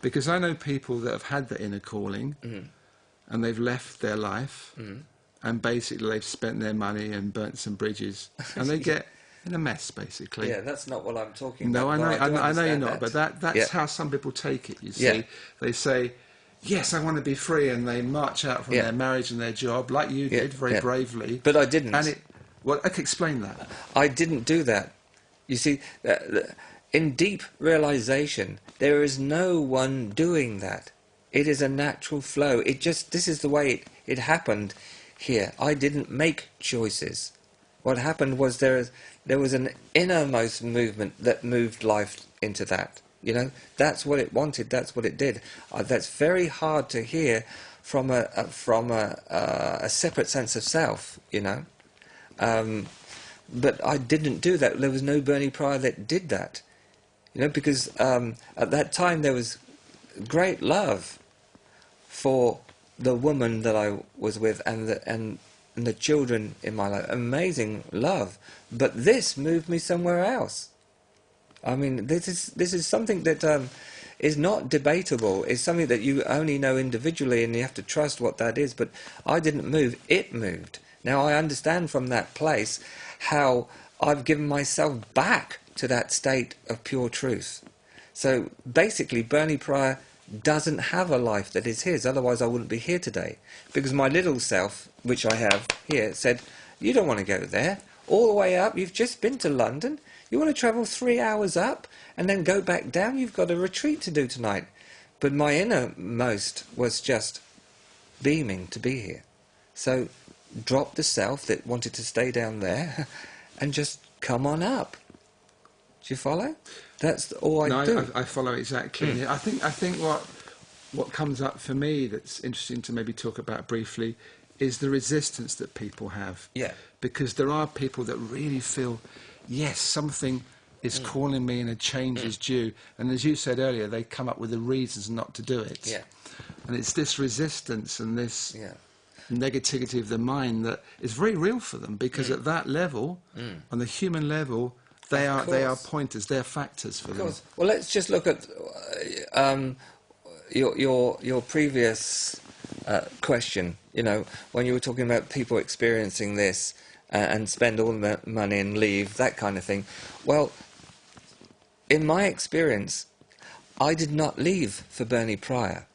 Because I know people that have had the inner calling, and they've left their life, and basically they've spent their money and burnt some bridges, and they get in a mess, basically. Yeah, that's not what I'm talking No, about. I know you're not, that. but that's how some people take it, you see. Yeah. They say, yes, I want to be free, and they march out from their marriage and their job, like you did, very bravely. But I didn't. Well, I can explain that. I didn't do that. You see, in deep realization, there is no one doing that. It is a natural flow. This is the way it happened here. I didn't make choices. What happened was there was an innermost movement that moved life into that. You know, that's what it wanted. That's what it did. That's very hard to hear from a separate sense of self. You know, but I didn't do that. There was no Bernie Pryor that did that. You know, because at that time there was great love for the woman that I was with and the children in my life. Amazing love. But this moved me somewhere else. I mean, this is something that is not debatable. It's something that you only know individually, and you have to trust what that is. But I didn't move. It moved. Now, I understand from that place how I've given myself back to that state of pure truth. So basically, Bernie Pryor doesn't have a life that is his, otherwise I wouldn't be here today. Because my little self, which I have here, said, you don't want to go there, all the way up, you've just been to London, you want to travel 3 hours up and then go back down, you've got a retreat to do tonight. But my innermost was just beaming to be here. So drop the self that wanted to stay down there and just come on up. Do you follow? That's all I do. I follow exactly. I think what comes up for me that's interesting to maybe talk about briefly is the resistance that people have. Yeah. Because there are people that really feel, yes, something is calling me and a change is due. And as you said earlier, they come up with the reasons not to do it. Yeah. And it's this resistance and this negativity of the mind that is very real for them, because at that level, on the human level, they are pointers, they're factors for them. Well, let's just look at your previous question. You know, when you were talking about people experiencing this and spend all the money and leave, that kind of thing. Well, in my experience, I did not leave for Bernie Pryor.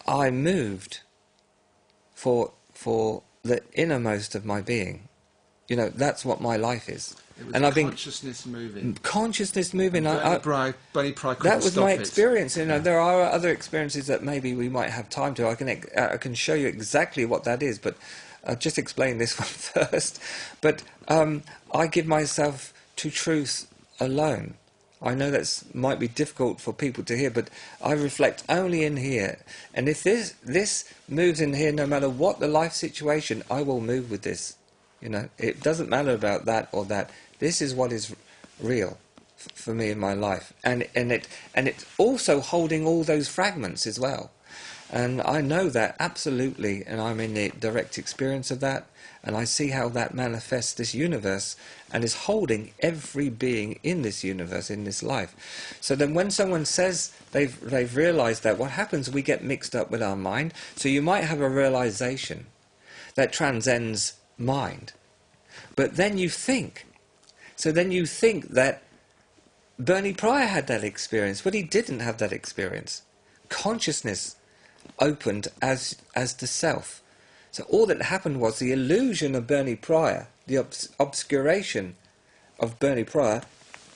I moved for the innermost of my being. You know, that's what my life is. It was consciousness moving. Consciousness moving. Bernie Pryor that was my experience. You know, there are other experiences that maybe we might have time to. I can show you exactly what that is, but I'll just explain this one first. But I give myself to truth alone. I know that might be difficult for people to hear, but I reflect only in here. And if this moves in here, no matter what the life situation, I will move with this. You know, it doesn't matter about that or that. This is what is real for me in my life, and it's also holding all those fragments as well. And I know that absolutely, and I'm in the direct experience of that, and I see how that manifests this universe and is holding every being in this universe, in this life. So then when someone says they've realized that, what happens, we get mixed up with our mind. So you might have a realization that transcends mind, but then you think. So then you think that Bernie Pryor had that experience, but he didn't have that experience. Consciousness opened as the self. So all that happened was the illusion of Bernie Pryor, the obscuration of Bernie Pryor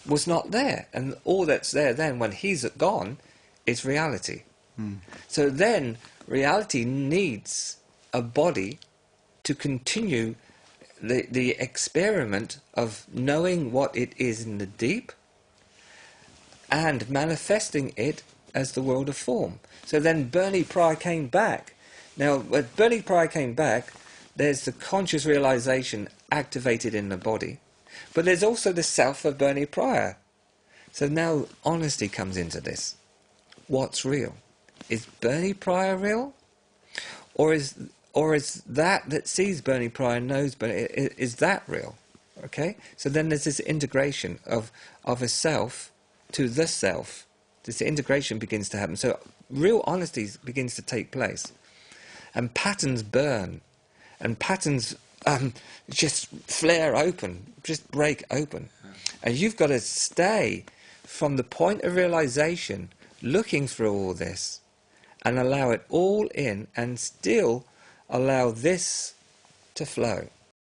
was not there. And all that's there then, when he's gone, is reality. So then reality needs a body to continue the experiment of knowing what it is in the deep and manifesting it as the world of form. So then Bernie Pryor came back. Now, when Bernie Pryor came back, there's the conscious realization activated in the body, but there's also the self of Bernie Pryor. So now honesty comes into this. What's real? Is Bernie Pryor real? Or is that sees Bernie Pryor and knows Bernie, is that real? Okay? So then there's this integration of a self to the self, this integration begins to happen. So real honesty begins to take place. And patterns burn. And patterns just flare open, just break open. And you've got to stay from the point of realization, looking through all this, and allow it all in, and still allow this to flow.